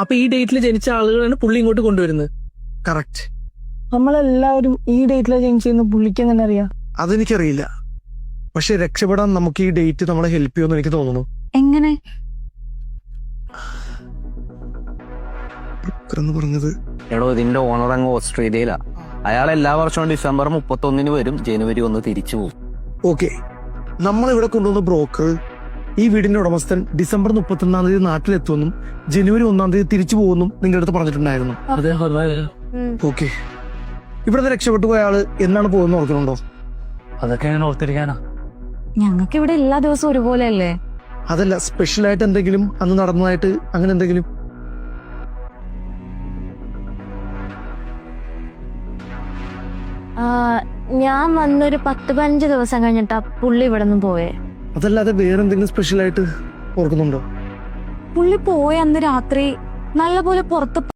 അപ്പൊ ഈ ഡേറ്റിൽ ജനിച്ച ആളുകളാണ് പുള്ളി ഇങ്ങോട്ട് കൊണ്ടുവരുന്നത്. കറക്റ്റ്. നമ്മളെല്ലാവരും ഈ ഡേറ്റിലെ ജനിച്ചെന്ന് പുള്ളിക്ക് എങ്ങനെ അറിയാം? അതെനിക്കറിയില്ല. പക്ഷെ രക്ഷപ്പെടാൻ നമുക്ക് ഈ ഡേറ്റ് നമ്മളെ ഹെൽപ്പ് ചെയ്യുമെന്ന് എനിക്ക് തോന്നുന്നു. എങ്ങനെ? എന്ന് പറഞ്ഞത് എടോ, ഇതിന്റെ ഓണർ അങ്ങ് ഓസ്ട്രേലിയയിലാ. അയാൾ എല്ലാ വർഷവും ഡിസംബർ 31 വരും, ജനുവരി 1 തിരിച്ചു പോകും. ഓക്കെ, നമ്മളിവിടെ കൊണ്ടുവന്ന ബ്രോക്കർ ഈ വീടിന്റെ ഉടമസ്ഥൻ ഡിസംബർ 31 നാട്ടിലെത്തുമെന്നും ജനുവരി 1 തിരിച്ചു പോകുമെന്നും നിങ്ങളുടെ അടുത്ത് പറഞ്ഞിട്ടുണ്ടായിരുന്നു. ഓക്കെ, ഇവിടുന്ന് രക്ഷപ്പെട്ടു പോയ ആള് എന്നാണ് പോകുന്നത് ഓർക്കുന്നുണ്ടോ? അതൊക്കെ ഞാൻ ഓർത്തിരിക്കാനാ. ഞങ്ങൾക്ക് ഇവിടെ എല്ലാ ദിവസവും ഒരുപോലെ അല്ലേ? അതല്ല, സ്പെഷ്യൽ ആയിട്ട് എന്തെങ്കിലും അന്ന് നടന്നതായിട്ട് അങ്ങനെ എന്തെങ്കിലും? ഞാൻ വന്നൊരു 10-15 ദിവസം കഴിഞ്ഞിട്ടാ പുള്ളി ഇവിടെ നിന്ന് പോയേ. അതല്ലാതെ വേറെന്തെങ്കിലും സ്പെഷ്യൽ ആയിട്ട് ഓർക്കുന്നുണ്ടോ? പുള്ളി പോയ അന്ന് രാത്രി നല്ലപോലെ പുറത്ത്